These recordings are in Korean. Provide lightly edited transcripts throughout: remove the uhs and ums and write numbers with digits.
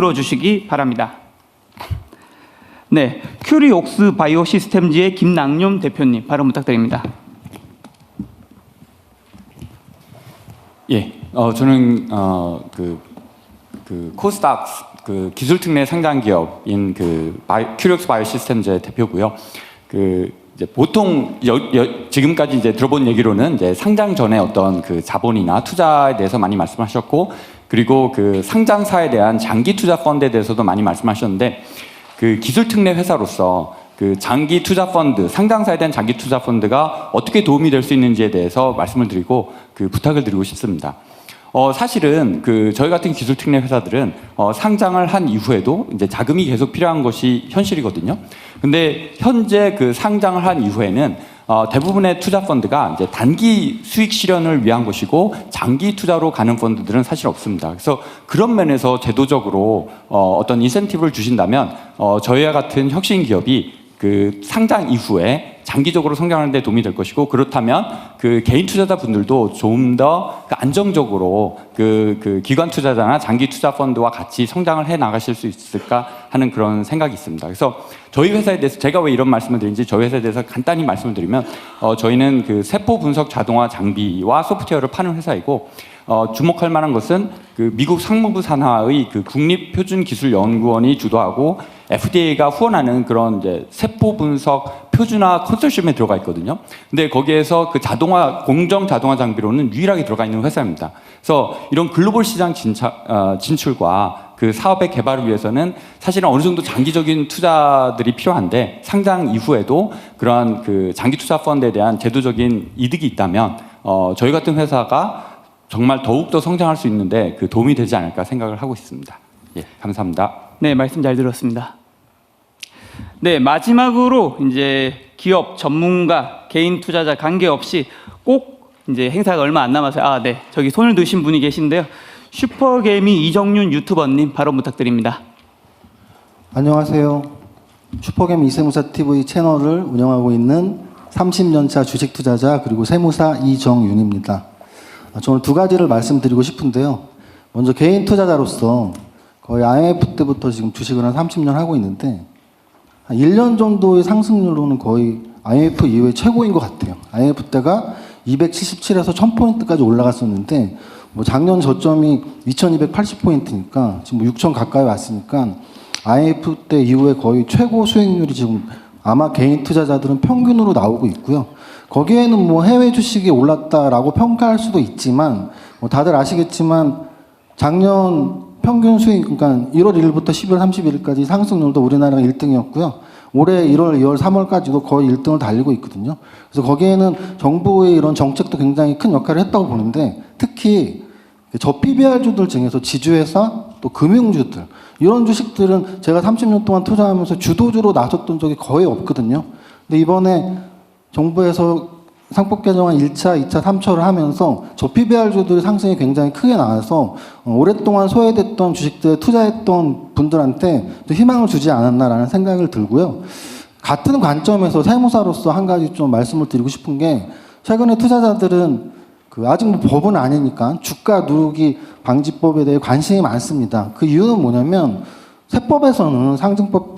들어주시기 바랍니다. 네, 큐리옥스 바이오시스템즈의 김낭룡 대표님 발언 부탁드립니다. 예, 저는 코스닥 기술 특례 상장 기업인 큐리옥스 바이오시스템즈의 대표고요. 이제 보통 지금까지 이제 들어본 얘기로는 이제 상장 전에 어떤 자본이나 투자에 대해서 많이 말씀하셨고, 그리고 상장사에 대한 장기 투자 펀드에 대해서도 많이 말씀하셨는데, 기술 특례 회사로서 장기 투자 펀드, 상장사에 대한 장기 투자 펀드가 어떻게 도움이 될 수 있는지에 대해서 말씀을 드리고 부탁을 드리고 싶습니다. 사실은 저희 같은 기술 특례 회사들은 상장을 한 이후에도 이제 자금이 계속 필요한 것이 현실이거든요. 근데 현재 상장을 한 이후에는 대부분의 투자 펀드가 이제 단기 수익 실현을 위한 것이고, 장기 투자로 가는 펀드들은 사실 없습니다. 그래서 그런 면에서 제도적으로 어떤 인센티브를 주신다면 저희와 같은 혁신 기업이 상장 이후에 장기적으로 성장하는 데 도움이 될 것이고, 그렇다면 개인 투자자 분들도 좀 더 안정적으로 기관 투자자나 장기 투자 펀드와 같이 성장을 해 나가실 수 있을까 하는 그런 생각이 있습니다. 그래서 저희 회사에 대해서, 제가 왜 이런 말씀을 드리는지 저희 회사에 대해서 간단히 말씀을 드리면, 저희는 세포 분석 자동화 장비와 소프트웨어를 파는 회사이고, 주목할 만한 것은 미국 상무부 산하의 국립표준기술연구원이 주도하고 FDA가 후원하는 그런 이제 세포 분석 표준화 컨소시엄에 들어가 있거든요. 근데 거기에서 공정 자동화 장비로는 유일하게 들어가 있는 회사입니다. 그래서 이런 글로벌 시장 진출과 사업의 개발을 위해서는 사실은 어느 정도 장기적인 투자들이 필요한데, 상장 이후에도 그러한 장기 투자 펀드에 대한 제도적인 이득이 있다면 저희 같은 회사가 정말 더욱더 성장할 수 있는데 도움이 되지 않을까 생각을 하고 있습니다. 예, 감사합니다. 네, 말씀 잘 들었습니다. 네, 마지막으로 이제 기업, 전문가, 개인 투자자 관계없이 꼭 이제 행사가 얼마 안 남아서, 네, 저기 손을 드신 분이 계신데요. 슈퍼개미 이정윤 유튜버님 발언 부탁드립니다. 안녕하세요. 슈퍼개미 이세무사 TV 채널을 운영하고 있는 30년차 주식 투자자 그리고 세무사 이정윤입니다. 저는 두 가지를 말씀드리고 싶은데요. 먼저 개인 투자자로서 거의 IMF 때부터 지금 주식을 한 30년 하고 있는데, 한 1년 정도의 상승률로는 거의 IMF 이후에 최고인 것 같아요. IMF 때가 277에서 1000포인트까지 올라갔었는데, 작년 저점이 2280포인트니까 지금 6000 가까이 왔으니까 IMF 때 이후에 거의 최고 수익률이 지금 아마 개인 투자자들은 평균으로 나오고 있고요. 거기에는 해외 주식이 올랐다라고 평가할 수도 있지만, 다들 아시겠지만 작년 평균 수익, 그러니까 1월 1일부터 12월 31일까지 상승률도 우리나라가 1등이었고요. 올해 1월, 2월, 3월까지도 거의 1등을 달리고 있거든요. 그래서 거기에는 정부의 이런 정책도 굉장히 큰 역할을 했다고 보는데, 특히 저PBR주들 중에서 지주회사, 또 금융주들, 이런 주식들은 제가 30년 동안 투자하면서 주도주로 나섰던 적이 거의 없거든요. 근데 이번에 정부에서 상법 개정안 1차, 2차, 3차를 하면서 저PBR주들의 상승이 굉장히 크게 나와서 오랫동안 소외됐던 주식들에 투자했던 분들한테 희망을 주지 않았나라는 생각을 들고요. 같은 관점에서 세무사로서 한 가지 좀 말씀을 드리고 싶은 게, 최근에 투자자들은 아직 법은 아니니까 주가 누르기 방지법에 대해 관심이 많습니다. 그 이유는 뭐냐면, 세법에서는 상증법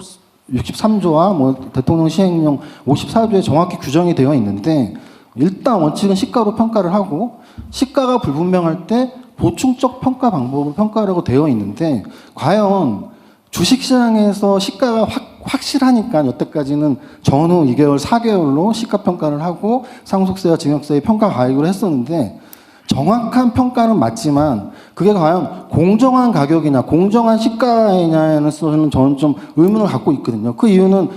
63조와 대통령 시행령 54조에 정확히 규정이 되어 있는데, 일단 원칙은 시가로 평가를 하고, 시가가 불분명할 때 보충적 평가 방법을 평가하라고 되어 있는데, 과연 주식시장에서 시가가 확실하니까 여태까지는 전후 2개월, 4개월로 시가 평가를 하고 상속세와 증여세의 평가 가액으로 했었는데, 정확한 평가는 맞지만 그게 과연 공정한 가격이냐 공정한 시가이냐에는 저는 좀 의문을 갖고 있거든요. 그 이유는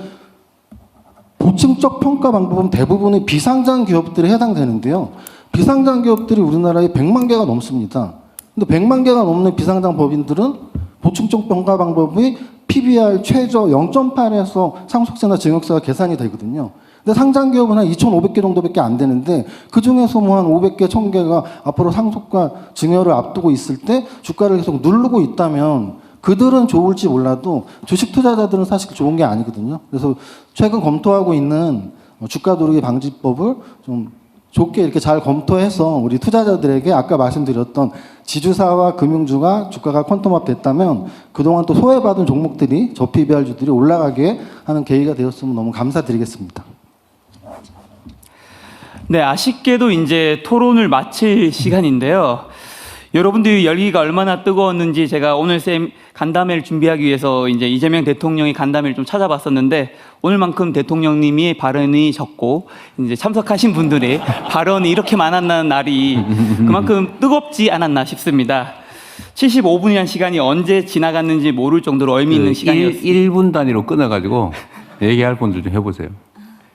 보충적 평가 방법은 대부분의 비상장 기업들에 해당되는데요. 비상장 기업들이 우리나라에 100만 개가 넘습니다. 근데 100만 개가 넘는 비상장 법인들은 보충적 평가 방법이 PBR 최저 0.8에서 상속세나 증여세가 계산이 되거든요. 근데 상장 기업은 한 2,500개 정도밖에 안 되는데, 그 중에서 한 500개, 1000개가 앞으로 상속과 증여를 앞두고 있을 때 주가를 계속 누르고 있다면 그들은 좋을지 몰라도 주식 투자자들은 사실 좋은 게 아니거든요. 그래서 최근 검토하고 있는 주가 누르기 방지법을 좀 좋게 이렇게 잘 검토해서 우리 투자자들에게 아까 말씀드렸던 지주사와 금융주가 주가가 퀀텀업 됐다면 그동안 또 소외받은 종목들이 저 PBR주들이 올라가게 하는 계기가 되었으면 너무 감사드리겠습니다. 네, 아쉽게도 이제 토론을 마칠 시간인데요. 여러분들이 열기가 얼마나 뜨거웠는지 제가 오늘 간담회를 준비하기 위해서 이제 이재명 대통령의 간담회를 좀 찾아봤었는데 오늘만큼 대통령님이 발언이 적고 이제 참석하신 분들의 발언이 이렇게 많았다는 날이 그만큼 뜨겁지 않았나 싶습니다. 75분이라는 시간이 언제 지나갔는지 모를 정도로 의미 있는 시간이었습니다. 1분 단위로 끊어가지고 얘기할 분들 좀 해보세요.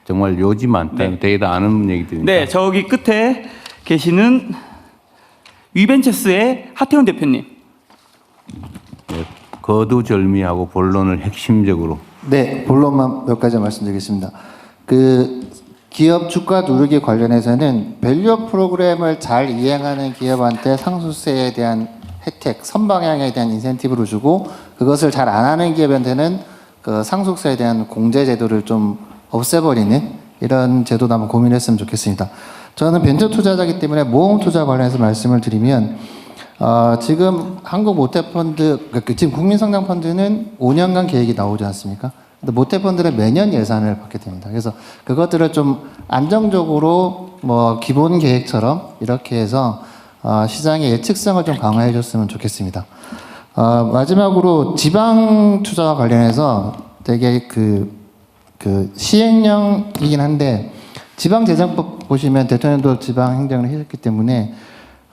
정말 요지만 되게 다 아는 얘기들이니까. 네, 저기 끝에 계시는 위벤처스의 하태훈 대표님. 네, 거두절미하고 본론을 핵심적으로. 네, 본론만 몇 가지 말씀드리겠습니다. 그 기업 주가 누르기 관련해서는 밸류업 프로그램을 잘 이행하는 기업한테 상속세에 대한 혜택, 선방향에 대한 인센티브를 주고 그것을 잘 안 하는 기업한테는 그 상속세에 대한 공제 제도를 좀 없애버리는 이런 제도도 한번 고민했으면 좋겠습니다. 저는 벤처 투자자이기 때문에 모험 투자 관련해서 말씀을 드리면 지금 한국 모태펀드, 지금 국민성장펀드는 5년간 계획이 나오지 않습니까? 근데 모태펀드는 매년 예산을 받게 됩니다. 그래서 그것들을 좀 안정적으로 뭐 기본 계획처럼 이렇게 해서 시장의 예측성을 좀 강화해 줬으면 좋겠습니다. 마지막으로 지방 투자와 관련해서 되게 그 시행령이긴 한데 지방재정법 보시면 대통령도 지방행정을 하셨기 때문에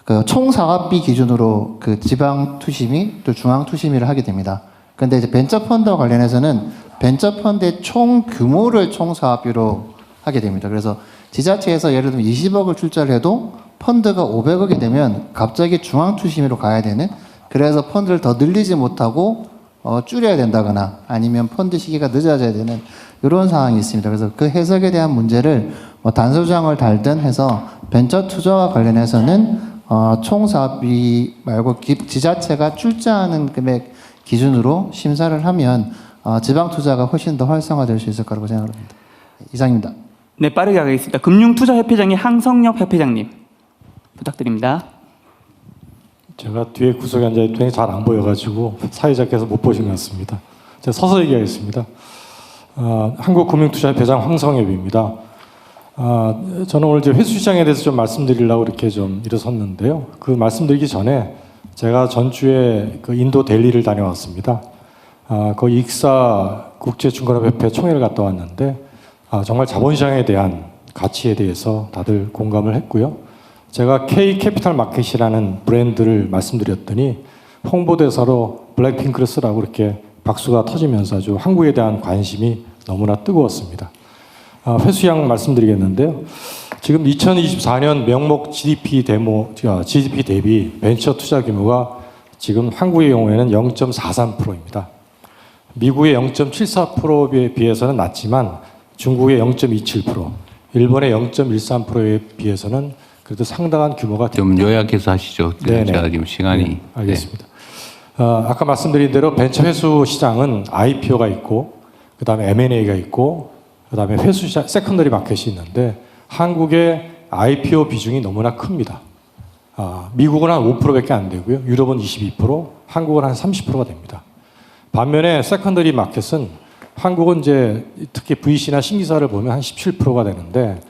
그 총사업비 기준으로 그 지방투심이 또 중앙투심이를 하게 됩니다. 그런데 이제 벤처펀드와 관련해서는 벤처펀드의 총 규모를 총사업비로 하게 됩니다. 그래서 지자체에서 예를 들면 20억을 출자를 해도 펀드가 500억이 되면 갑자기 중앙투심으로 가야 되는, 그래서 펀드를 더 늘리지 못하고 줄여야 된다거나 아니면 펀드 시기가 늦어져야 되는 이런 상황이 있습니다. 그래서 그 해석에 대한 문제를 단소장을 달든 해서 벤처 투자와 관련해서는 총사업비 말고 지자체가 출자하는 금액 기준으로 심사를 하면 지방 투자가 훨씬 더 활성화될 수 있을 거라고 생각합니다. 이상입니다. 네, 빠르게 가겠습니다. 금융투자협회장의 항성혁 협회장님 부탁드립니다. 제가 뒤에 구석에 앉아있더니 잘 안 보여가지고 사회자께서 못 보신 것 같습니다. 제가 서서 얘기하겠습니다. 한국금융투자협회장 황성엽입니다. 저는 오늘 이제 회수시장에 대해서 좀 말씀드리려고 이렇게 좀 일어섰는데요. 그 말씀드리기 전에 제가 전주에 그 인도 델리를 다녀왔습니다. 거기 익사 국제증권업협회 총회를 갔다 왔는데 정말 자본시장에 대한 가치에 대해서 다들 공감을 했고요. 제가 K캐피탈 마켓이라는 브랜드를 말씀드렸더니 홍보대사로 블랙핑크를 쓰라고 이렇게 박수가 터지면서 아주 한국에 대한 관심이 너무나 뜨거웠습니다. 회수량 말씀드리겠는데요. 지금 2024년 명목 GDP 대비 벤처 투자 규모가 지금 한국의 경우에는 0.43%입니다. 미국의 0.74%에 비해서는 낮지만 중국의 0.27%, 일본의 0.13%에 비해서는 그래도 상당한 규모가 좀 요약해서 하시죠. 제가 지금 시간이. 네, 알겠습니다. 아까 말씀드린 대로 벤처 회수 시장은 IPO가 있고, 그 다음에 M&A가 있고, 그 다음에 회수 시장, 세컨더리 마켓이 있는데 한국의 IPO 비중이 너무나 큽니다. 미국은 한 5%밖에 안 되고요. 유럽은 22%, 한국은 한 30%가 됩니다. 반면에 세컨더리 마켓은 한국은 이제 특히 VC나 신기사를 보면 한 17%가 되는데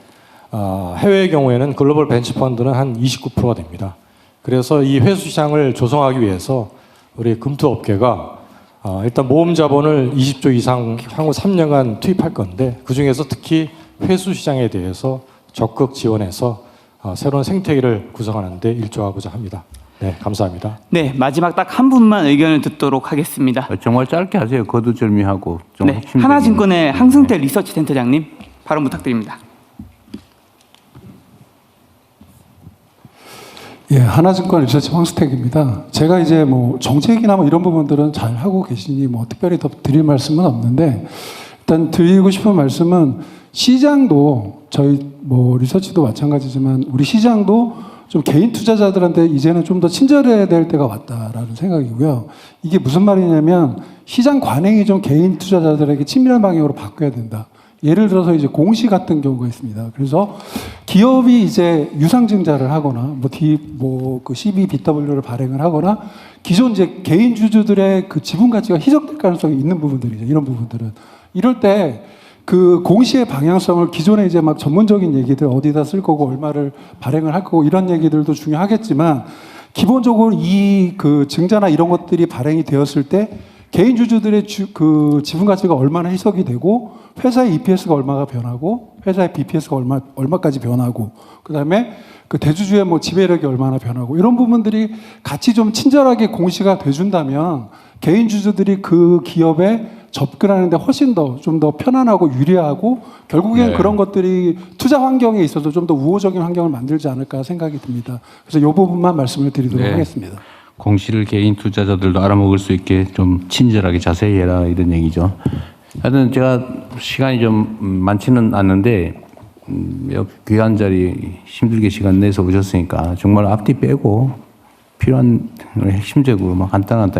해외의 경우에는 글로벌 벤처 펀드는 한 29%가 됩니다. 그래서 이 회수 시장을 조성하기 위해서 우리 금투업계가 일단 모험 자본을 20조 이상 향후 3년간 투입할 건데 그중에서 특히 회수 시장에 대해서 적극 지원해서 새로운 생태계를 구성하는 데 일조하고자 합니다. 네, 감사합니다. 네, 마지막 딱 한 분만 의견을 듣도록 하겠습니다. 정말 짧게 하세요. 거두절미하고. 좀 네, 핵심적인. 하나증권의 항승태 리서치 센터장님 발언 부탁드립니다. 예, 하나증권 리서치 황수택입니다. 제가 이제 뭐 정책이나 뭐 이런 부분들은 잘 하고 계시니 뭐 특별히 더 드릴 말씀은 없는데 일단 드리고 싶은 말씀은 시장도 저희 뭐 리서치도 마찬가지지만 우리 시장도 좀 개인 투자자들한테 이제는 좀 더 친절해야 될 때가 왔다라는 생각이고요. 이게 무슨 말이냐면 시장 관행이 좀 개인 투자자들에게 친밀한 방향으로 바뀌어야 된다. 예를 들어서 이제 공시 같은 경우가 있습니다. 그래서 기업이 이제 유상증자를 하거나 그 CBBW를 발행을 하거나 기존 이제 개인 주주들의 그 지분 가치가 희석될 가능성이 있는 부분들이죠. 이런 부분들은 이럴 때 그 공시의 방향성을 기존에 이제 막 전문적인 얘기들 어디다 쓸 거고 얼마를 발행을 할 거고 이런 얘기들도 중요하겠지만 기본적으로 이 그 증자나 이런 것들이 발행이 되었을 때 개인 주주들의 그 지분 가치가 얼마나 희석이 되고 회사의 EPS가 얼마가 변하고 회사의 BPS가 얼마까지 변하고 그다음에 그 대주주의 뭐 지배력이 얼마나 변하고 이런 부분들이 같이 좀 친절하게 공시가 돼준다면 개인 주주들이 그 기업에 접근하는데 훨씬 더 좀 더 편안하고 유리하고 결국엔 네. 그런 것들이 투자 환경에 있어서 좀 더 우호적인 환경을 만들지 않을까 생각이 듭니다. 그래서 이 부분만 말씀을 드리도록 네. 하겠습니다. 공시를 개인 투자자들도 알아먹을 수 있게 좀 친절하게 자세히 해라 이런 얘기죠. 하여튼 제가 시간이 좀 많지는 않는데 귀한 자리 힘들게 시간 내서 오셨으니까 정말 앞뒤 빼고 필요한 핵심적으로 막 간단하다